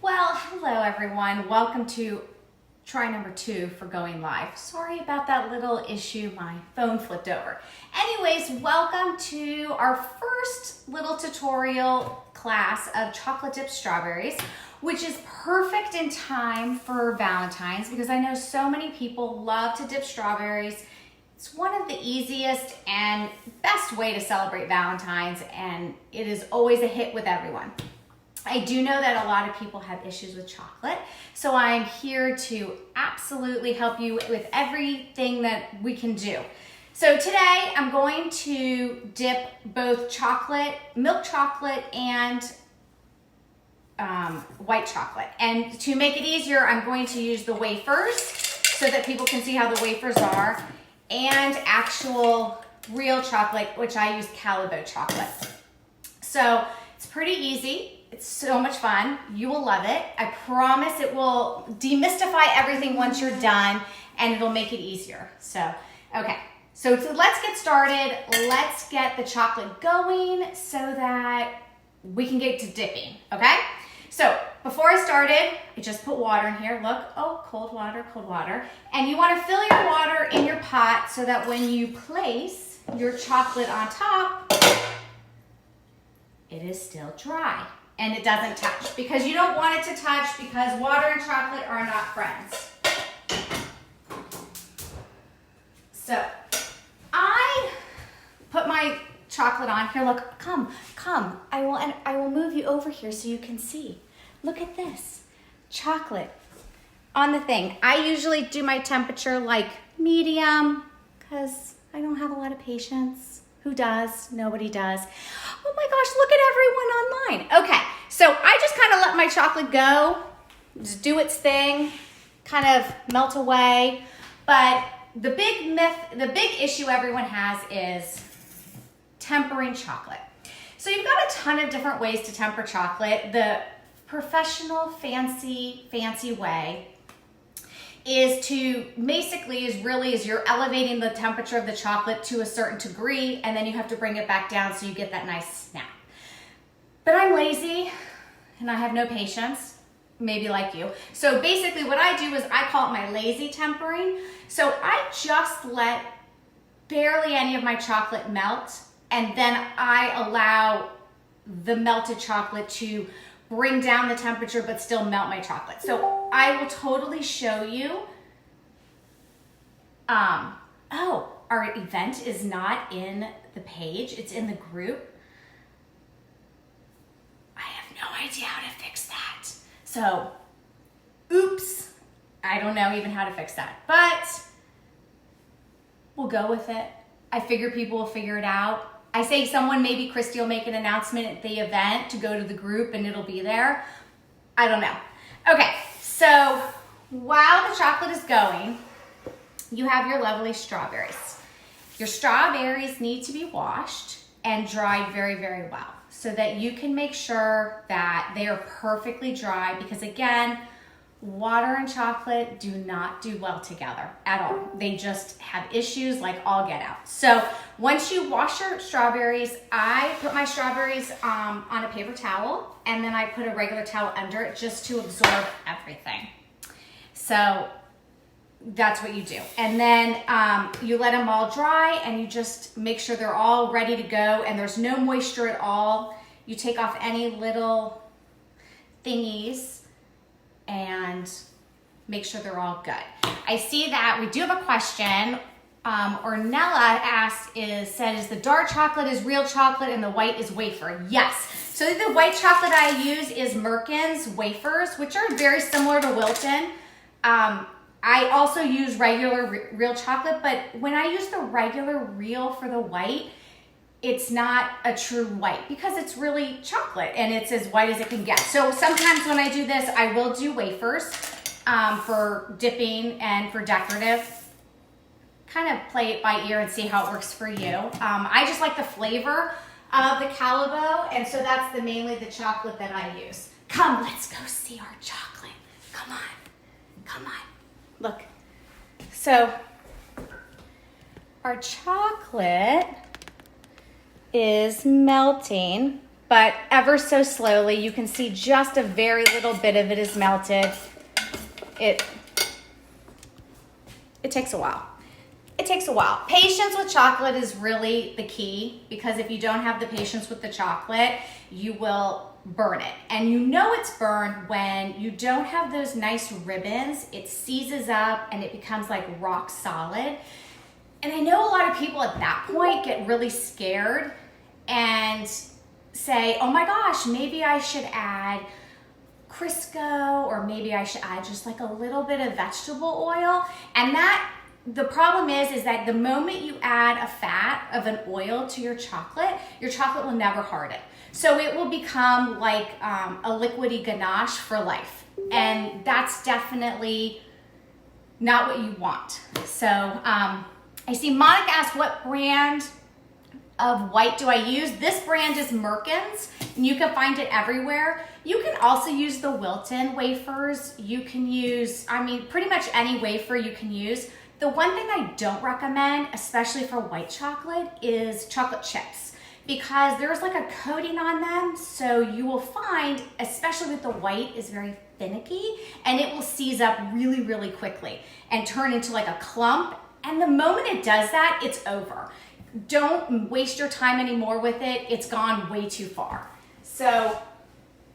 Well, hello everyone. Welcome to try number 2 for going live. Sorry about that little issue. My phone flipped over. Anyways, welcome to our first little tutorial class of chocolate dipped strawberries, which is perfect in time for Valentine's because I know so many people love to dip strawberries. It's one of the easiest and best way to celebrate Valentine's, and it is always a hit with everyone. I do know that a lot of people have issues with chocolate, so I'm here to absolutely help you with everything that we can do. So today I'm going to dip both chocolate, milk chocolate, and white chocolate. And to make it easier, I'm going to use the wafers so that people can see how the wafers are, and actual real chocolate, which I use Callebaut chocolate. So it's pretty easy. It's so much fun. You will love it. I promise it will demystify everything once you're done, and it'll make it easier. So, okay. So let's get started. Let's get the chocolate going so that we can get to dipping, okay? So before I started, I just put water in here. Look, oh, cold water, cold water. And you want to fill your water in your pot so that when you place your chocolate on top, it is still dry. And it doesn't touch because you don't want it to touch because water and chocolate are not friends. So I put my chocolate on here. Look, come. I will move you over here so you can see. Look at this chocolate on the thing. I usually do my temperature like medium because I don't have a lot of patience. Who does? Nobody does. Oh my gosh, look at everyone online. Okay, so I just kind of let my chocolate go, just do its thing, kind of melt away. But the big myth, the big issue everyone has is tempering chocolate. So you've got a ton of different ways to temper chocolate. The professional, fancy way is to basically is you're elevating the temperature of the chocolate to a certain degree, and then you have to bring it back down so you get that nice snap. But I'm lazy and I have no patience, maybe like you. So basically what I do is I call it my lazy tempering. So I just let barely any of my chocolate melt, and then I allow the melted chocolate to bring down the temperature but still melt my chocolate. So I will totally show you. Oh, our event is not in the page, it's in the group. I have no idea how to fix that. So, oops, I don't know even how to fix that, but we'll go with it. I figure people will figure it out. I say someone, maybe Christy will make an announcement at the event to go to the group and it'll be there. I don't know. Okay, so while the chocolate is going, you have your lovely strawberries. Your strawberries need to be washed and dried very, very well so that you can make sure that they are perfectly dry because again, water and chocolate do not do well together at all. They just have issues like all get out. So once you wash your strawberries, I put my strawberries on a paper towel and then I put a regular towel under it just to absorb everything. So that's what you do. And then you let them all dry and you just make sure they're all ready to go and there's no moisture at all. You take off any little thingies and make sure they're all good. I see that we do have a question. Ornella said, is the dark chocolate is real chocolate and the white is wafer? Yes. So the white chocolate I use is Merkin's wafers, which are very similar to Wilton. I also use regular real chocolate, but when I use the regular real for the white, it's not a true white because it's really chocolate and it's as white as it can get. So sometimes when I do this, I will do wafers for dipping and for decorative. Kind of play it by ear and see how it works for you. I just like the flavor of the Callebaut, and so that's mainly the chocolate that I use. Come, let's go see our chocolate. Come on. Look. So our chocolate is melting, but ever so slowly. You can see just a very little bit of it is melted. It takes a while. It takes a while. Patience with chocolate is really the key, because if you don't have the patience with the chocolate, you will burn it. And you know it's burned when you don't have those nice ribbons. It seizes up and it becomes like rock solid. And I know a lot of people at that point get really scared and say, oh my gosh, maybe I should add Crisco, or maybe I should add just like a little bit of vegetable oil. And the problem is that the moment you add a fat of an oil to your chocolate will never harden. So it will become like a liquidy ganache for life. And that's definitely not what you want. So I see Monica asked, what brand of white do I use? This brand is Merkins, and you can find it everywhere. You can also use the Wilton wafers. You can use, pretty much any wafer you can use. The one thing I don't recommend, especially for white chocolate, is chocolate chips, because there's like a coating on them. So you will find, especially with the white, is very finicky, and it will seize up really, really quickly and turn into like a clump. And the moment it does that, it's over. Don't waste your time anymore with it. It's gone way too far. So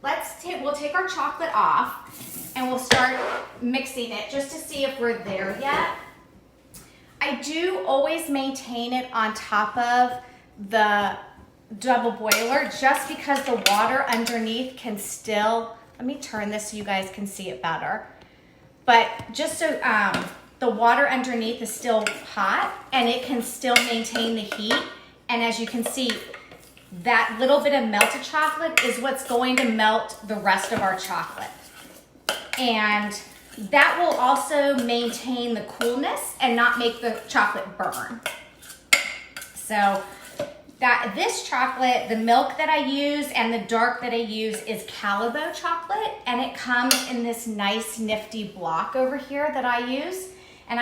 we'll take our chocolate off and we'll start mixing it just to see if we're there yet. I do always maintain it on top of the double boiler, just because the water underneath can still, let me turn this so you guys can see it better. But just so the water underneath is still hot and it can still maintain the heat. And as you can see, that little bit of melted chocolate is what's going to melt the rest of our chocolate. And that will also maintain the coolness and not make the chocolate burn. So this chocolate, the milk that I use and the dark that I use is Callebaut chocolate, and it comes in this nice nifty block over here that I use. And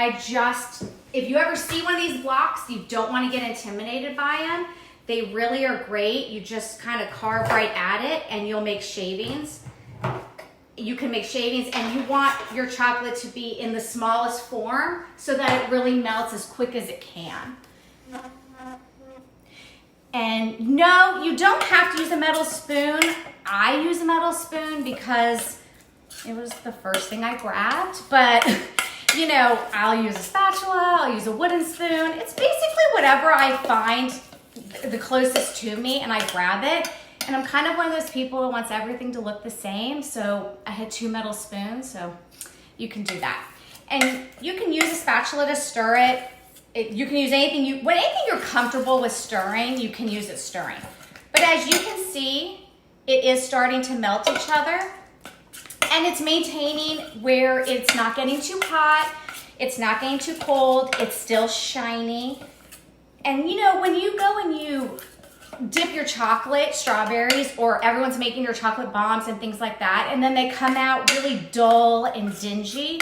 if you ever see one of these blocks, you don't want to get intimidated by them. They really are great. You just kind of carve right at it and you'll make shavings. You can make shavings, and you want your chocolate to be in the smallest form so that it really melts as quick as it can. And no, you don't have to use a metal spoon. I use a metal spoon because it was the first thing I grabbed, but you know, I'll use a spatula, I'll use a wooden spoon. It's basically whatever I find the closest to me and I grab it. And I'm kind of one of those people who wants everything to look the same. So I had 2 metal spoons, so you can do that. And you can use a spatula to stir it. You can use anything you're comfortable with stirring, you can use it stirring. But as you can see, it is starting to melt each other. And it's maintaining where it's not getting too hot, it's not getting too cold, it's still shiny. And you know, when you go and you dip your chocolate, strawberries, or everyone's making your chocolate bombs and things like that, and then they come out really dull and dingy,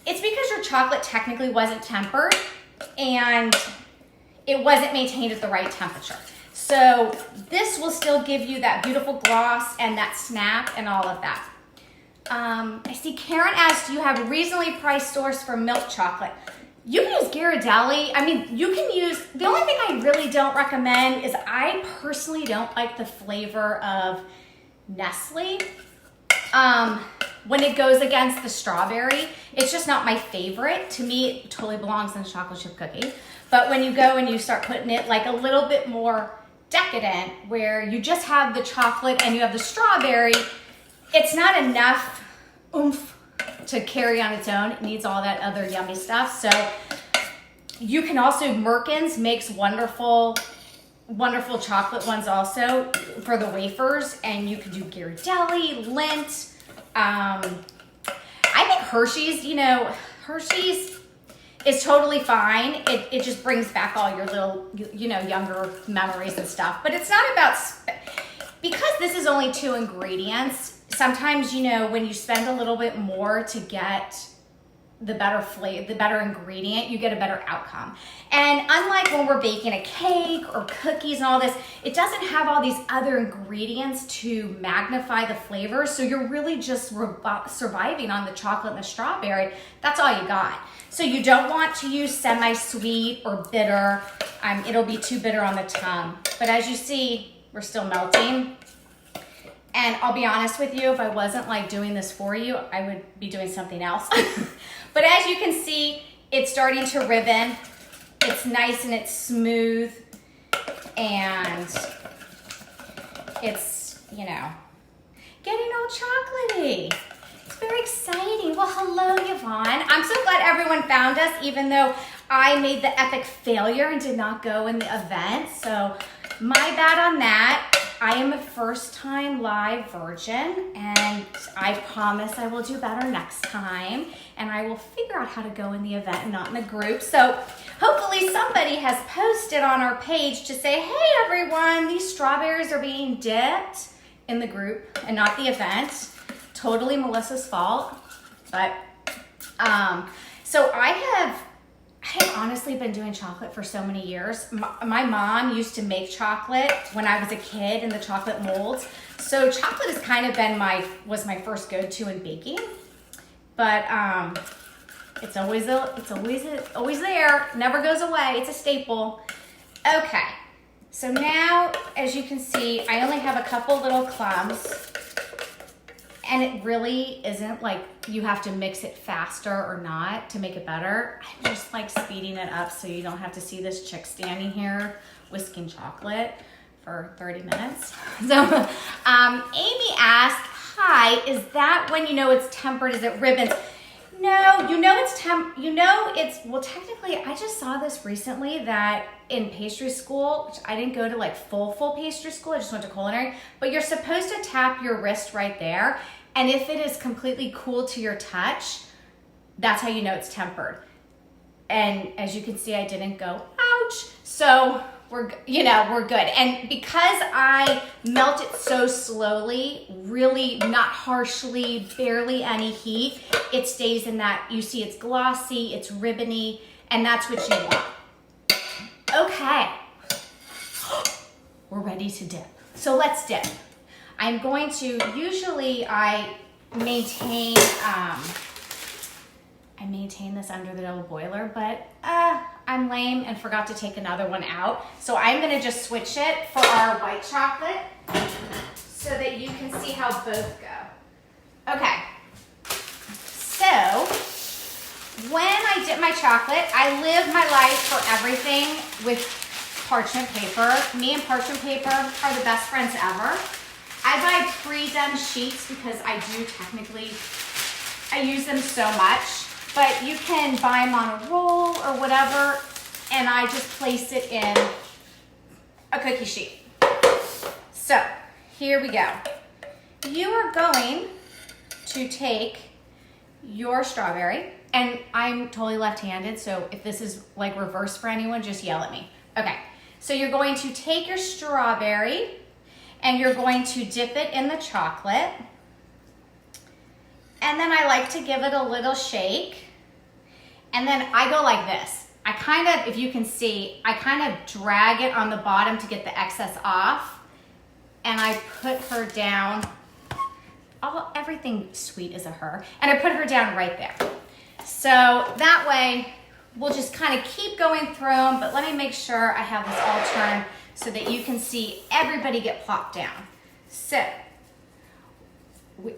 it's because your chocolate technically wasn't tempered and it wasn't maintained at the right temperature. So this will still give you that beautiful gloss and that snap and all of that. I see Karen asked, do you have a reasonably priced source for milk chocolate? You can use Ghirardelli. You can use, the only thing I really don't recommend is I personally don't like the flavor of Nestle. When it goes against the strawberry, it's just not my favorite. To me, it totally belongs in a chocolate chip cookie. But when you go and you start putting it like a little bit more decadent, where you just have the chocolate and you have the strawberry, it's not enough oomph to carry on its own. It needs all that other yummy stuff. So you can also, Merkins makes wonderful chocolate ones also for the wafers, and you can do Ghirardelli, Lindt. I think Hershey's, Hershey's is totally fine. It just brings back all your little, younger memories and stuff. But it's not about, because this is only 2 ingredients, sometimes, when you spend a little bit more to get the better flavor, the better ingredient, you get a better outcome. And unlike when we're baking a cake or cookies and all this, it doesn't have all these other ingredients to magnify the flavor. So you're really just surviving on the chocolate and the strawberry. That's all you got. So you don't want to use semi-sweet or bitter. It'll be too bitter on the tongue. But as you see, we're still melting. And I'll be honest with you, if I wasn't like doing this for you, I would be doing something else. But as you can see, it's starting to ribbon. It's nice and it's smooth. And it's, you know, getting all chocolatey. It's very exciting. Well, hello, Yvonne. I'm so glad everyone found us, even though I made the epic failure and did not go in the event. So my bad on that. I am a first-time live virgin, and I promise I will do better next time, and I will figure out how to go in the event and not in the group. So hopefully somebody has posted on our page to say, hey, everyone, these strawberries are being dipped in the group and not the event. Totally Melissa's fault. But so I have honestly been doing chocolate for so many years. My mom used to make chocolate when I was a kid in the chocolate molds. So chocolate has kind of been was my first go-to in baking. But it's always there, never goes away. It's a staple. Okay, so now as you can see, I only have a couple little clumps. And it really isn't like you have to mix it faster or not to make it better. I'm just like speeding it up so you don't have to see this chick standing here whisking chocolate for 30 minutes. So Amy asked, hi, is that when you know it's tempered? Is it ribbons? No, well, technically I just saw this recently that in pastry school, which I didn't go to like full pastry school, I just went to culinary, but you're supposed to tap your wrist right there. And if it is completely cool to your touch, that's how you know it's tempered. And as you can see, I didn't go, ouch. So we're good. And because I melt it so slowly, really not harshly, barely any heat, it stays in that, you see it's glossy, it's ribbony, and that's what you want. Okay, we're ready to dip. So let's dip. I'm going to, usually I maintain this under the double boiler, but I'm lame and forgot to take another one out. So I'm gonna just switch it for our white chocolate so that you can see how both go. Okay, so when I dip my chocolate, I live my life for everything with parchment paper. Me and parchment paper are the best friends ever. I buy pre-done sheets because I use them so much, but you can buy them on a roll or whatever, and I just place it in a cookie sheet. So here we go. You are going to take your strawberry, and I'm totally left-handed, so if this is like reverse for anyone, just yell at me. Okay, so you're going to take your strawberry, and you're going to dip it in the chocolate. And then I like to give it a little shake. And then I go like this. I kind of, if you can see, I kind of drag it on the bottom to get the excess off. And I put her down, everything sweet is a her. And I put her down right there. So that way, we'll just kind of keep going through them, but let me make sure I have this all turned so that you can see everybody get plopped down. So,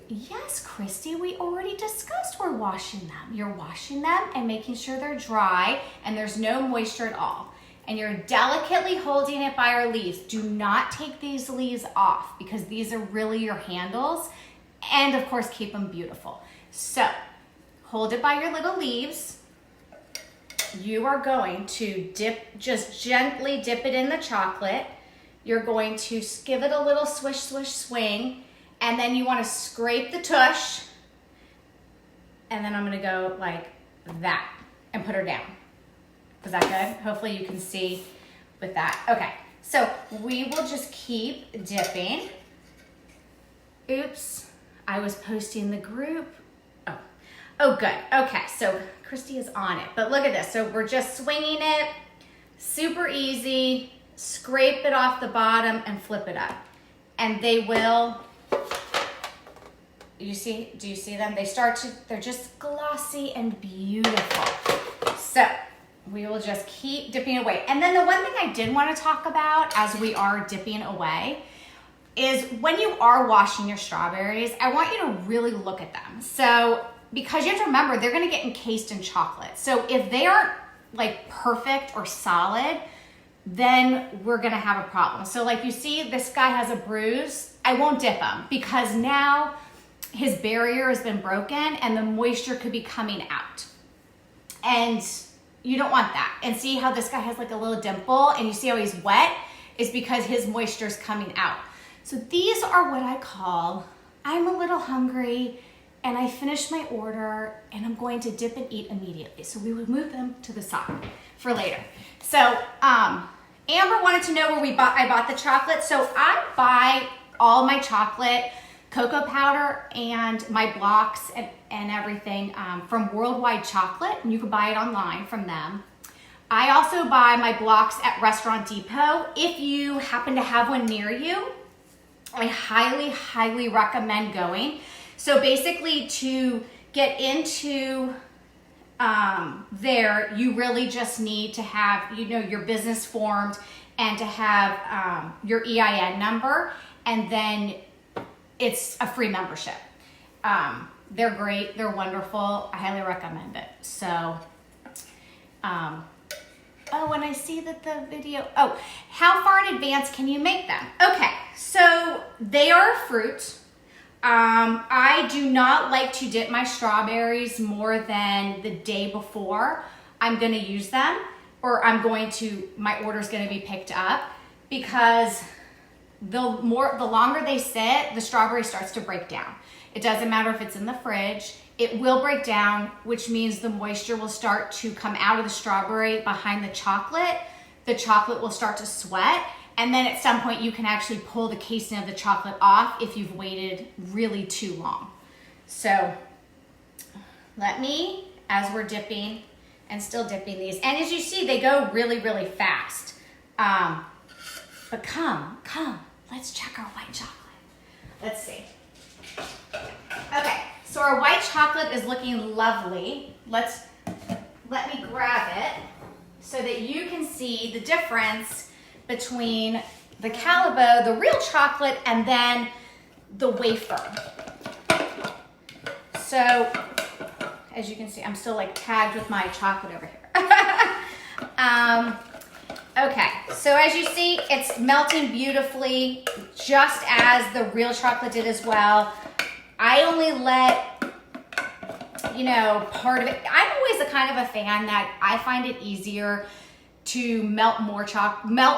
yes, Christy, we already discussed we're washing them. You're washing them and making sure they're dry and there's no moisture at all. And you're delicately holding it by our leaves. Do not take these leaves off because these are really your handles. And of course, keep them beautiful. So, hold it by your little leaves. You are going to just gently dip it in the chocolate. You're going to give it a little swish, swish, swing, and then you want to scrape the tush, and then I'm going to go like that and put her down. Is that good? Hopefully you can see with that. Okay, so we will just keep dipping. Oops, I was posting the group. Oh, Oh, good. Okay, so Christy is on it. But look at this. So we're just swinging it. Super easy. Scrape it off the bottom and flip it up. And they will, do you see them? They're just glossy and beautiful. So we will just keep dipping away. And then the one thing I did want to talk about as we are dipping away is when you are washing your strawberries, I want you to really look at them. So, because you have to remember, they're gonna get encased in chocolate. So if they aren't like perfect or solid, then we're gonna have a problem. So like you see, this guy has a bruise. I won't dip him because now his barrier has been broken and the moisture could be coming out. And you don't want that. And see how this guy has like a little dimple and you see how he's wet? It's because his moisture is coming out. So these are what I call, I'm a little hungry and I finished my order and I'm going to dip and eat immediately. So we would move them to the side for later. So Amber wanted to know where I bought the chocolate. So I buy all my chocolate, cocoa powder, and my blocks and everything from Worldwide Chocolate, and you can buy it online from them. I also buy my blocks at Restaurant Depot. If you happen to have one near you, I highly, highly recommend going. So basically to get into there, you really just need to have, your business formed and to have your EIN number, and then it's a free membership. They're great, they're wonderful, I highly recommend it. So, oh, and I see that the video, how far in advance can you make them? Okay, so they are a fruit. I do not like to dip my strawberries more than the day before I'm gonna use them, or my order's gonna be picked up, because the longer they sit, the strawberry starts to break down. It doesn't matter if it's in the fridge, it will break down, which means the moisture will start to come out of the strawberry behind the chocolate. The chocolate will start to sweat, and then at some point you can actually pull the casing of the chocolate off if you've waited really too long. So as we're dipping and still dipping these, and as you see, they go really, really fast. But come, let's check our white chocolate. Let's see. Okay, so our white chocolate is looking lovely. Let me grab it so that you can see the difference between the Callebaut, the real chocolate, and then the wafer. So, as you can see, I'm still like tagged with my chocolate over here. Okay, so as you see, it's melting beautifully, just as the real chocolate did as well. I only let, part of it. I'm always the kind of a fan that I find it easier to melt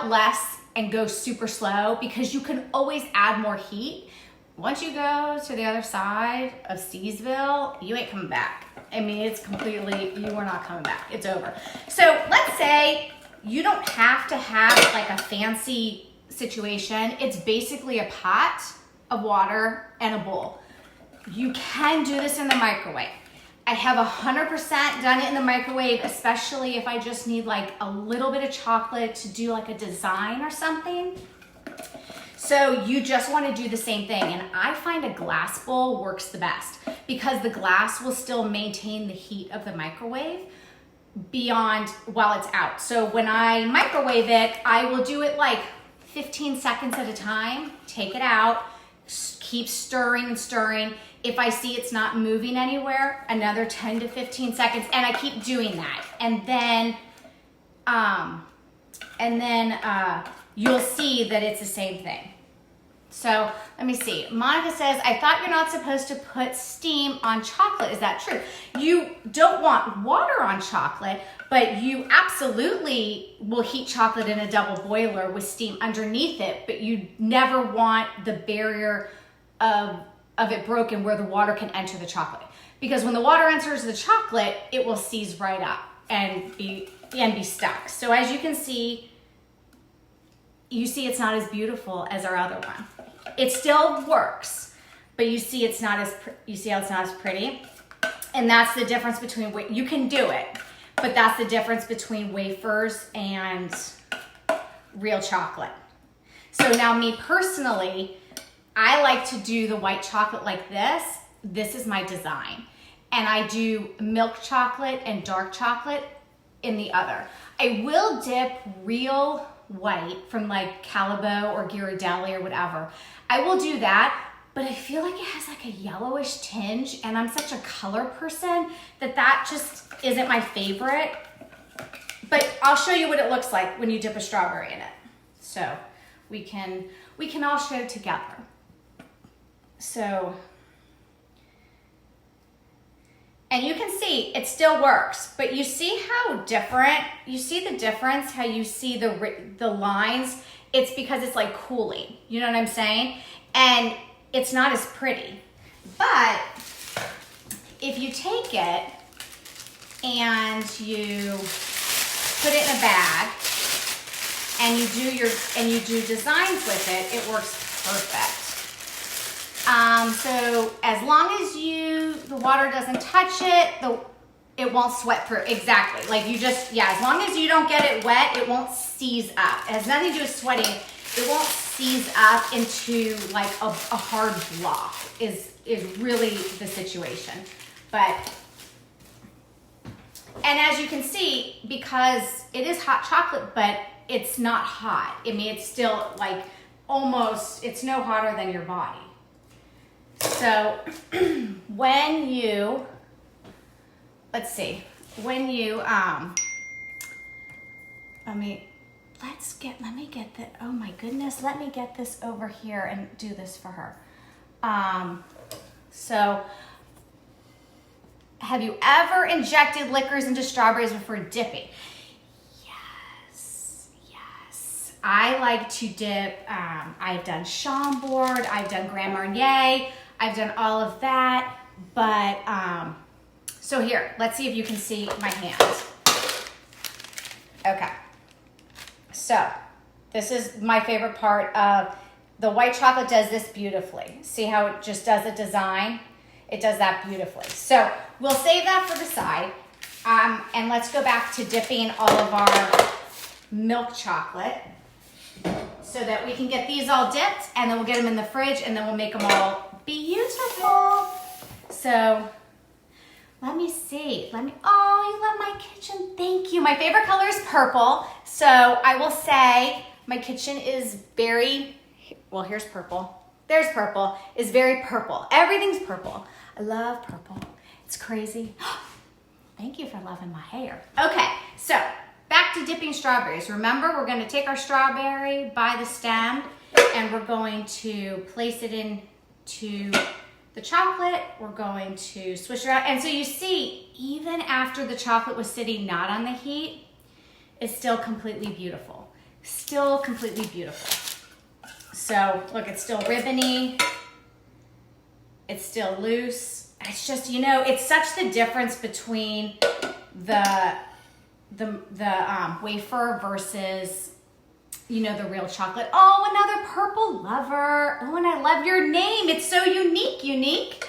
less and go super slow, because you can always add more heat. Once you go to the other side of Seasville, you ain't coming back. I mean, you are not coming back. It's over. So let's say you don't have to have like a fancy situation. It's basically a pot of water and a bowl. You can do this in the microwave. I have 100% done it in the microwave, especially if I just need like a little bit of chocolate to do like a design or something. So you just want to do the same thing. And I find a glass bowl works the best, because the glass will still maintain the heat of the microwave beyond while it's out. So when I microwave it, I will do it like 15 seconds at a time, take it out, keep stirring and stirring. If I see it's not moving anywhere, another 10 to 15 seconds, and I keep doing that. And then you'll see that it's the same thing. So let me see. Monica says, I thought you're not supposed to put steam on chocolate. Is that true? You don't want water on chocolate, but you absolutely will heat chocolate in a double boiler with steam underneath it, but you never want the barrier of it broken where the water can enter the chocolate. Because when the water enters the chocolate, it will seize right up and be stuck. So as you can see, it's not as beautiful as our other one. It still works, but you see how it's not as pretty. And that's the difference between, you can do it, but that's the difference between wafers and real chocolate. So now me personally, I like to do the white chocolate like this. This is my design. And I do milk chocolate and dark chocolate in the other. I will dip real white from like Calabo or Ghirardelli or whatever. I will do that, but I feel like it has like a yellowish tinge, and I'm such a color person that just isn't my favorite. But I'll show you what it looks like when you dip a strawberry in it. So we can all show together. So, and you can see it still works, but you see how different, you see the difference, how you see the lines. It's because it's like cooling, you know what I'm saying? And it's not as pretty. But if you take it and you put it in a bag and you do designs with it, it works perfect. So as long as the water doesn't touch it, it won't sweat through. Exactly. Like as long as you don't get it wet, it won't seize up. It has nothing to do with sweating. It won't seize up into like a hard block is really the situation. And as you can see, because it is hot chocolate, but it's not hot. I mean, it's still like it's no hotter than your body. So when you, let me get that, oh my goodness, let me get this over here and do this for her. So have you ever injected liquors into strawberries before dipping? Yes. I like to dip, I've done Chambord, I've done Grand Marnier, I've done all of that, but, so here, let's see if you can see my hand. Okay, so this is my favorite part of the white chocolate. Does this beautifully. See how it just does a design? It does that beautifully. So we'll save that for the side, and let's go back to dipping all of our milk chocolate so that we can get these all dipped, and then we'll get them in the fridge, and then we'll make them all beautiful. So let me see. Oh, you love my kitchen. Thank you. My favorite color is purple. So I will say my kitchen is very, well, here's purple. There's purple. Is very purple. Everything's purple. I love purple. It's crazy. Thank you for loving my hair. Okay, so back to dipping strawberries. Remember, we're going to take our strawberry by the stem and we're going to place it into the chocolate. We're going to swish it around. And so you see, even after the chocolate was sitting not on the heat, it's still completely beautiful. Still completely beautiful. So look, it's still ribbony. It's still loose. It's just, it's such the difference between the wafer versus, the real chocolate. Oh, another purple lover. Oh, and I love your name. It's so unique,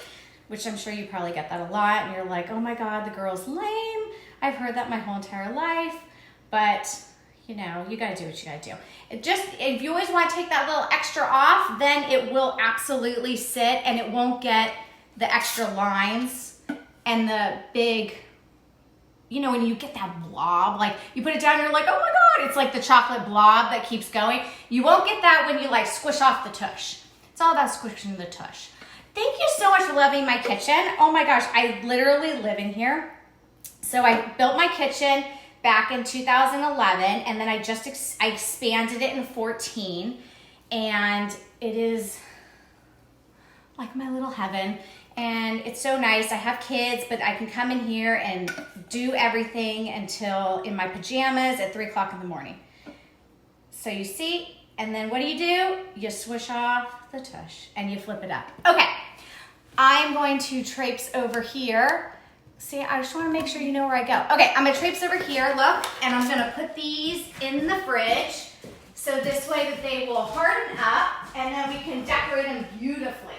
which I'm sure you probably get that a lot. And you're like, oh my God, the girl's lame. I've heard that my whole entire life, but you gotta do what you gotta do. If you always want to take that little extra off, then it will absolutely sit and it won't get the extra lines and the big, when you get that blob, like you put it down, you're like, oh my God, it's like the chocolate blob that keeps going. You won't get that when you like squish off the tush. It's all about squishing the tush. Thank you so much for loving my kitchen. Oh my gosh, I literally live in here. So I built my kitchen back in 2011, and then I expanded it in 2014, and it is like my little heaven, and it's so nice. I have kids, but I can come in here and do everything until in my pajamas at 3 o'clock in the morning. So you see, and then what do? You swish off the tush and you flip it up. Okay, I'm going to traipse over here. See, I just want to make sure you know where I go. Okay, I'm going to traipse over here, look, and I'm going to put these in the fridge so this way that they will harden up, and then we can decorate them beautifully.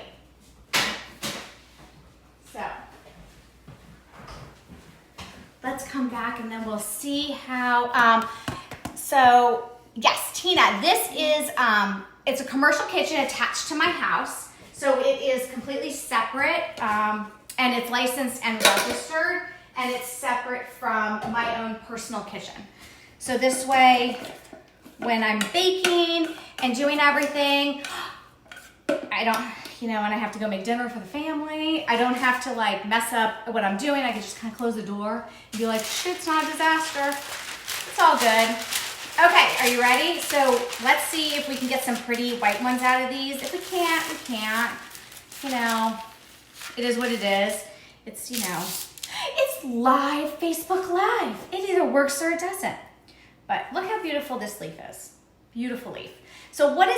So, come back and then we'll see how, so yes, Tina, this is, it's a commercial kitchen attached to my house. So it is completely separate, and it's licensed and registered, and it's separate from my own personal kitchen. So this way, when I'm baking and doing everything, I don't, and I have to go make dinner for the family, I don't have to like mess up what I'm doing. I can just kind of close the door and be like, shit, it's not a disaster. It's all good. Okay, are you ready? So let's see if we can get some pretty white ones out of these. If we can't, we can't. It is what it is. It's, it's live, Facebook Live. It either works or it doesn't. But look how beautiful this leaf is. Beautiful leaf. So what is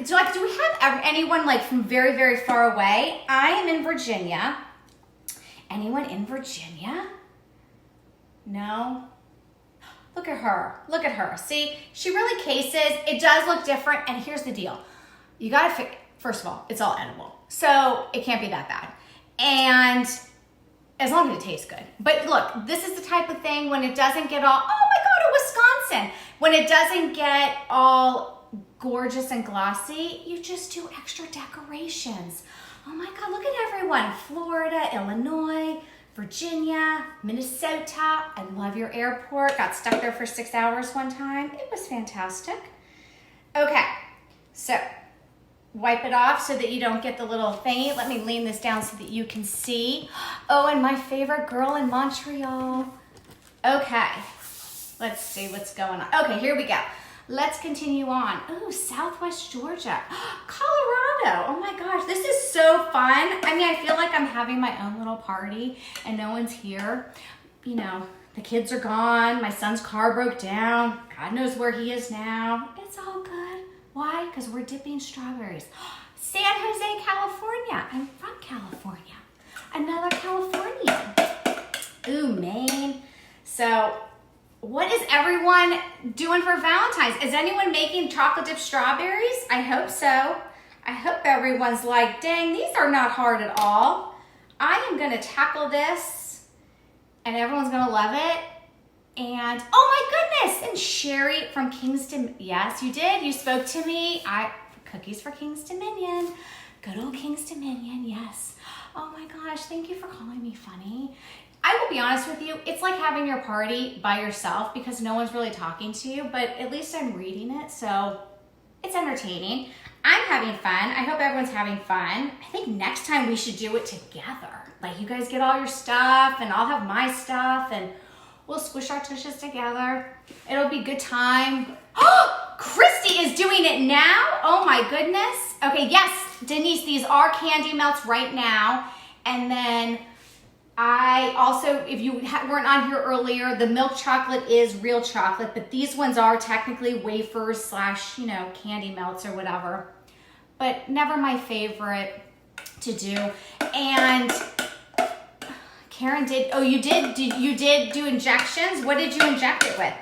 do we have anyone like from very, very far away? I am in Virginia. Anyone in Virginia? No? Look at her. Look at her. See, she really cases. It does look different. And here's the deal. You got to first of all, it's all edible. So it can't be that bad. And as long as it tastes good. But look, this is the type of thing when it doesn't get all, oh my God, a Wisconsin. When it doesn't get all gorgeous and glossy, you just do extra decorations. Oh my God, look at everyone. Florida, Illinois, Virginia, Minnesota. I love your airport. Got stuck there for 6 hours one time. It was fantastic. Okay, so wipe it off so that you don't get the little thingy. Let me lean this down so that you can see. Oh, and my favorite girl in Montreal. Okay, let's see what's going on. Okay, here we go. Let's continue on. Oh, Southwest Georgia, Colorado. Oh my gosh, this is so fun. I mean, I feel like I'm having my own little party and no one's here. The kids are gone. My son's car broke down. God knows where he is now. It's all good. Why? Because we're dipping strawberries. San Jose, California. I'm from California. Another Californian. Ooh, Maine. So what is everyone doing for Valentine's? Is anyone making chocolate dipped strawberries? I hope so. I hope everyone's like, dang, these are not hard at all. I am gonna tackle this and everyone's gonna love it. And oh my goodness, and Sherry from Kingston, yes, you did, you spoke to me. Cookies for King's Dominion, good old King's Dominion, yes. Oh my gosh, thank you for calling me funny. I will be honest with you, it's like having your party by yourself because no one's really talking to you, but at least I'm reading it, so it's entertaining. I'm having fun. I hope everyone's having fun. I think next time we should do it together. Like you guys get all your stuff and I'll have my stuff and we'll squish our tushes together. It'll be a good time. Oh, Christy is doing it now. Oh my goodness. Okay, yes, Denise, these are candy melts right now. And then I also, if you weren't on here earlier, the milk chocolate is real chocolate, but these ones are technically wafers / candy melts or whatever. But never my favorite to do. And Karen did, you did do injections? What did you inject it with?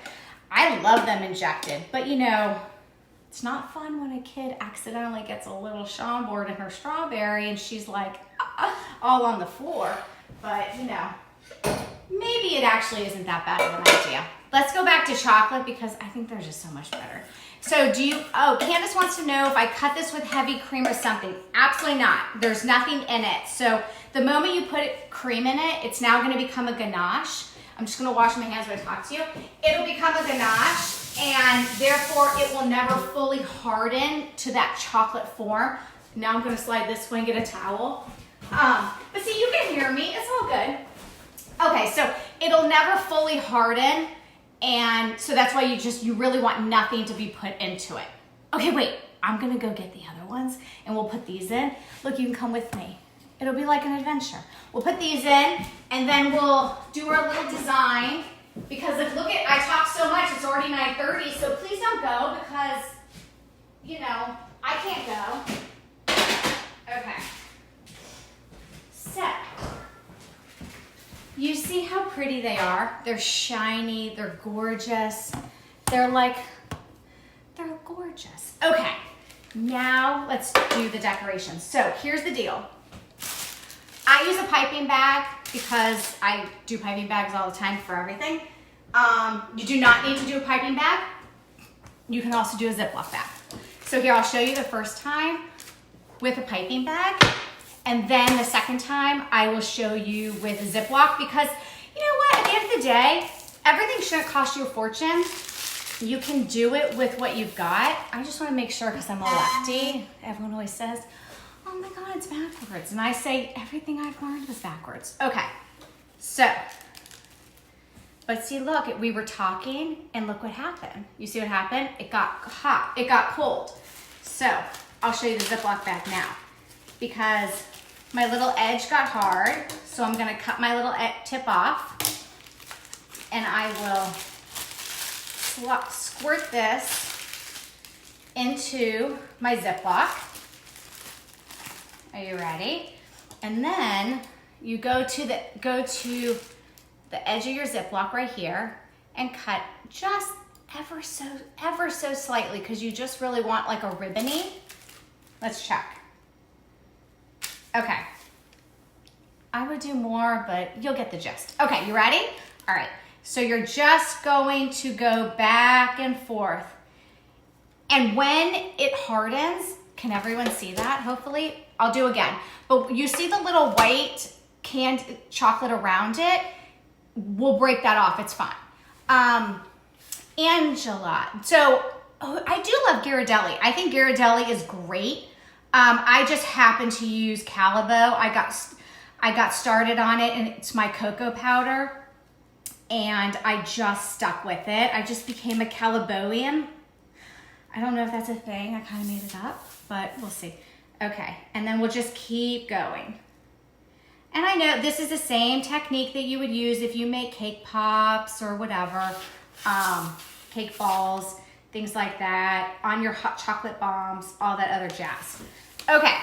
I love them injected, but it's not fun when a kid accidentally gets a little Schomburg in her strawberry and she's like all on the floor. But maybe it actually isn't that bad of an idea. Let's go back to chocolate because I think they're just so much better. So Candace wants to know if I cut this with heavy cream or something. Absolutely not. There's nothing in it. So the moment you put cream in it, it's now gonna become a ganache. I'm just gonna wash my hands when I talk to you. It'll become a ganache and therefore it will never fully harden to that chocolate form. Now I'm gonna slide this way and get a towel. But see, you can hear me, it's all good. Okay, so it'll never fully harden. And so that's why you really want nothing to be put into it. Okay, wait, I'm gonna go get the other ones and we'll put these in. Look, you can come with me. It'll be like an adventure. We'll put these in and then we'll do our little design because I talk so much, it's already 9:30, so please don't go because, I can't go. Okay. So, you see how pretty they are? They're shiny, they're gorgeous. They're gorgeous. Okay, now let's do the decorations. So here's the deal. I use a piping bag. because I do piping bags all the time for everything. You do not need to do a piping bag. You can also do a Ziploc bag. So here, I'll show you the first time with a piping bag, and then the second time I will show you with a Ziploc, because you know what, at the end of the day, everything shouldn't cost you a fortune. You can do it with what you've got. I just want to make sure, because I'm a lefty. Everyone always says, oh my God, it's backwards. And I say, everything I've learned was backwards. Okay, so, but see, look, we were talking and look what happened. You see what happened? It got hot, it got cold. So I'll show you the Ziploc bag now, because my little edge got hard. So I'm gonna cut my little tip off, and I will squirt this into my Ziploc. Are you ready? And then you go to the edge of your Ziploc right here and cut just ever so slightly, because you just really want like a ribbony. Let's check. Okay. I would do more, but you'll get the gist. Okay, you ready? All right. So you're just going to go back and forth. And when it hardens, can everyone see that? Hopefully, I'll do again. But you see the little white canned chocolate around it? We'll break that off, it's fine. Angela, so I do love Ghirardelli. I think Ghirardelli is great. I just happen to use Calavo. I got started on it, and it's my cocoa powder, and I just stuck with it. I just became a Calaboian. I don't know if that's a thing. I kind of made it up, but we'll see. Okay, and then we'll just keep going. And I know this is the same technique that you would use if you make cake pops or whatever, cake balls, things like that, on your hot chocolate bombs, all that other jazz. Okay,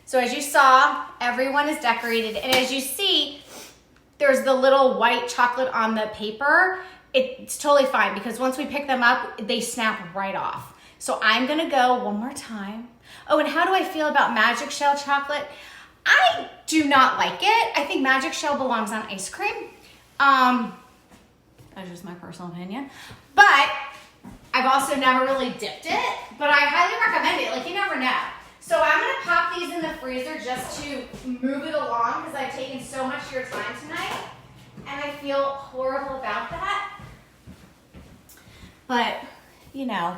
so as you saw, everyone is decorated, and as you see, there's the little white chocolate on the paper. It's totally fine, because once we pick them up, they snap right off. So I'm gonna go one more time. Oh, and how do I feel about Magic Shell chocolate? I do not like it. I think Magic Shell belongs on ice cream. That's just my personal opinion. But I've also never really dipped it, but I highly recommend it. Like, you never know. So I'm gonna pop these in the freezer just to move it along, because I've taken so much of your time tonight, and I feel horrible about that. But, you know,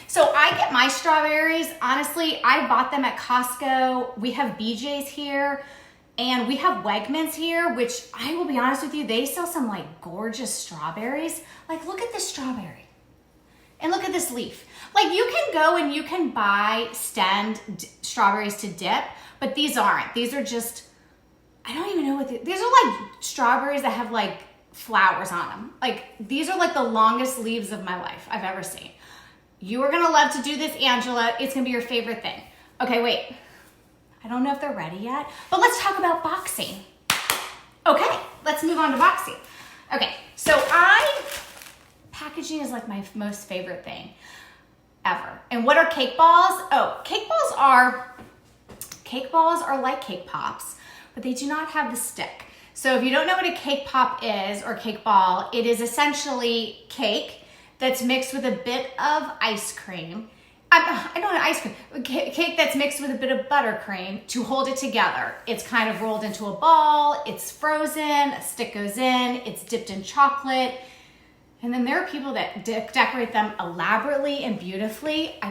so I get my strawberries, honestly, I bought them at Costco. We have BJ's here, and we have Wegmans here, which I will be honest with you, they sell some like gorgeous strawberries. Like, look at this strawberry, and look at this leaf. Like, you can go and you can buy stemmed strawberries to dip, but these aren't. These are just, I don't even know what these are, like strawberries that have like flowers on them. Like, these are like the longest leaves of my life I've ever seen. You are gonna love to do this, Angela. It's gonna be your favorite thing. Okay, wait. I don't know if they're ready yet, but let's talk about boxing. Okay, let's move on to boxing. Okay, so packaging is like my most favorite thing ever. And what are cake balls? Oh, cake balls are like cake pops, but they do not have the stick. So if you don't know what a cake pop is, or cake ball, it is essentially cake that's mixed with a bit of ice cream. I don't know, ice cream. Cake that's mixed with a bit of buttercream to hold it together. It's kind of rolled into a ball, it's frozen, a stick goes in, it's dipped in chocolate. And then there are people that decorate them elaborately and beautifully. I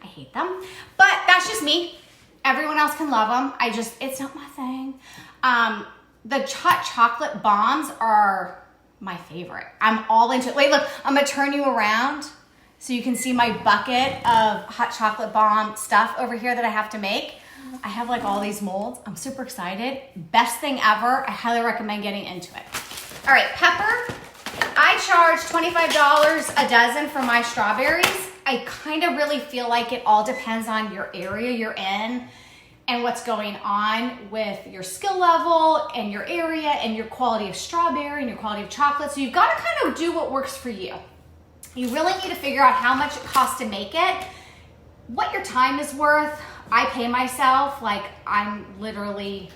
hate them, but that's just me. Everyone else can love them. It's not my thing. The hot chocolate bombs are my favorite. I'm all into it. Wait, look, I'm gonna turn you around so you can see my bucket of hot chocolate bomb stuff over here that I have to make. I have like all these molds. I'm super excited. Best thing ever. I highly recommend getting into it. All right, pepper. I charge $25 a dozen for my strawberries. I kind of really feel like it all depends on your area you're in and what's going on with your skill level and your area and your quality of strawberry and your quality of chocolate. So you've got to kind of do what works for you. You really need to figure out how much it costs to make it, what your time is worth. I pay myself, like I'm literally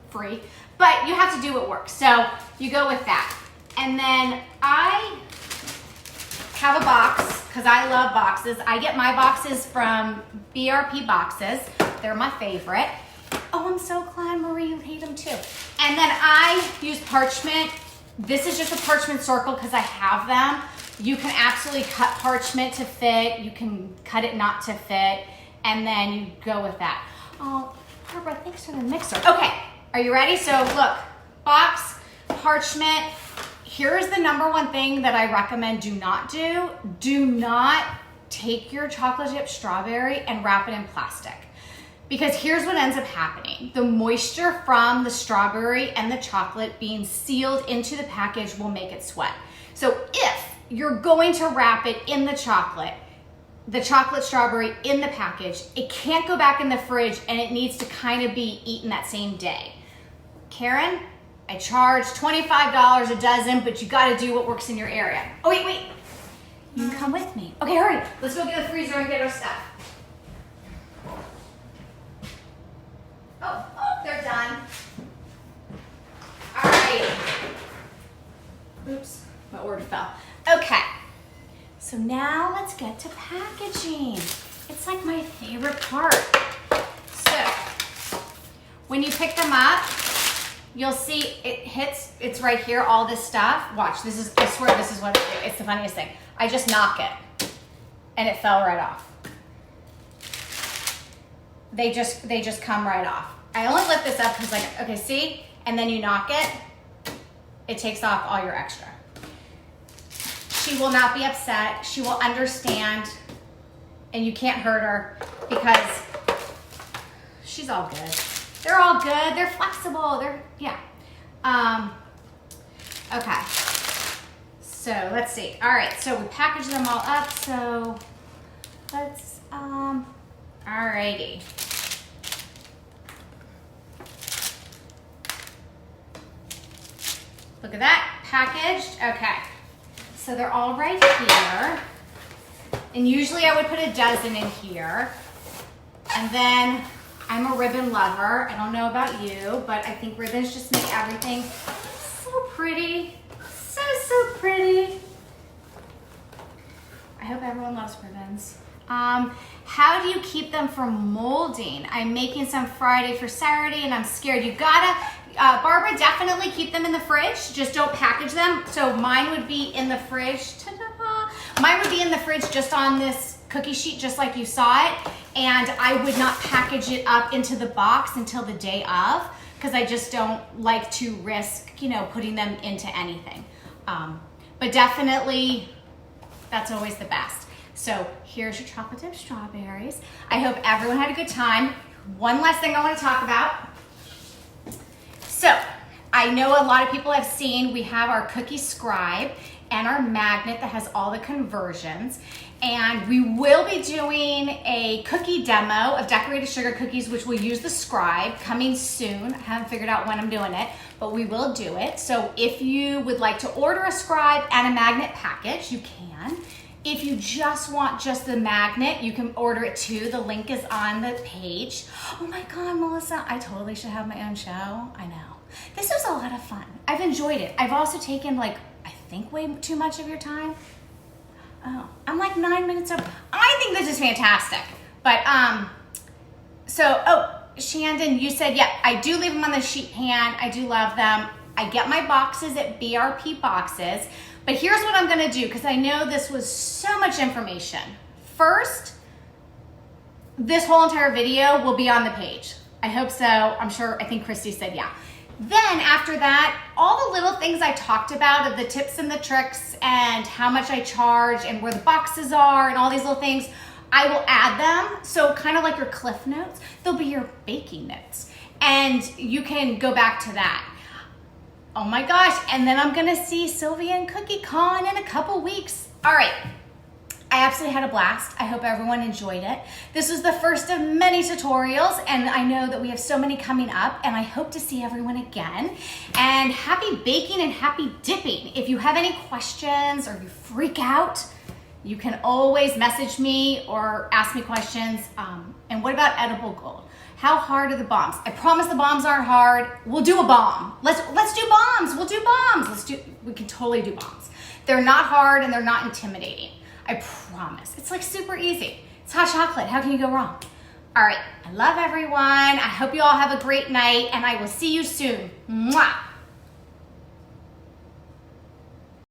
free, but you have to do what works. So you go with that. And then I have a box, because I love boxes. I get my boxes from BRP Boxes. They're my favorite. Oh, I'm so glad, Marie, you hate them too. And then I use parchment. This is just a parchment circle because I have them. You can absolutely cut parchment to fit. You can cut it not to fit. And then you go with that. Oh, Barbara, thanks for the mixer. Okay, are you ready? So look, box, parchment. Here's the number one thing that I recommend do not do. Do not take your chocolate chip strawberry and wrap it in plastic. Because here's what ends up happening. The moisture from the strawberry and the chocolate being sealed into the package will make it sweat. So if you're going to wrap it in the chocolate strawberry in the package, it can't go back in the fridge and it needs to kind of be eaten that same day. Karen, I charge $25 a dozen, but you gotta do what works in your area. Oh, wait. You can come with me. Okay, hurry. Let's go get the freezer and get our stuff. Oh, they're done. All right. Oops, my order fell. Okay, so now let's get to packaging. It's like my favorite part. So, when you pick them up, you'll see it's right here, all this stuff. Watch, I swear this is what I do. It's the funniest thing. I just knock it, and it fell right off. They just come right off. I only lift this up because okay, see? And then you knock it, it takes off all your extra. She will not be upset. She will understand, and you can't hurt her because she's all good. They're all good. They're flexible. Yeah. Okay. So let's see. All right. So we package them all up. So let's, alrighty. Look at that, packaged. Okay. So they're all right here. And usually I would put a dozen in here. And then I'm a ribbon lover. I don't know about you, but I think ribbons just make everything so pretty. So pretty. I hope everyone loves ribbons. How do you keep them from molding? I'm making some Friday for Saturday and I'm scared. You gotta, Barbara, definitely keep them in the fridge. Just don't package them. So mine would be in the fridge. Ta-da! Mine would be in the fridge just on this cookie sheet, just like you saw it. And I would not package it up into the box until the day of, because I just don't like to risk, putting them into anything. But definitely, that's always the best. So here's your chocolate dip strawberries. I hope everyone had a good time. One last thing I want to talk about. So I know a lot of people have seen, we have our cookie scribe and our magnet that has all the conversions. And we will be doing a cookie demo of decorated sugar cookies, which will use the scribe, coming soon. I haven't figured out when I'm doing it, but we will do it. So if you would like to order a scribe and a magnet package, you can. If you just want just the magnet, you can order it too. The link is on the page. Oh my God, Melissa, I totally should have my own show. I know. This was a lot of fun. I've enjoyed it. I've also taken I think way too much of your time. Oh, I'm like 9 minutes over. I think this is fantastic. But, Shandon, you said, yeah, I do leave them on the sheet pan. I do love them. I get my boxes at BRP Boxes. But here's what I'm gonna do, because I know this was so much information. First, this whole entire video will be on the page. I hope so. I think Christy said yeah. Then after that, all the little things I talked about of the tips and the tricks and how much I charge and where the boxes are and all these little things, I will add them. So kind of like your Cliff Notes, they'll be your baking notes. And you can go back to that. Oh my gosh, and then I'm gonna see Sylvia and Cookie Con in a couple weeks. All right, I absolutely had a blast. I hope everyone enjoyed it. This was the first of many tutorials, and I know that we have so many coming up, and I hope to see everyone again. And happy baking and happy dipping. If you have any questions or you freak out, You can always message me or ask me questions. And what about edible gold? How hard are the bombs? I promise the bombs aren't hard. We'll do a bomb. Let's do bombs. We'll do bombs. We can totally do bombs. They're not hard and they're not intimidating. I promise. It's like super easy. It's hot chocolate. How can you go wrong? All right. I love everyone. I hope you all have a great night and I will see you soon. Mwah.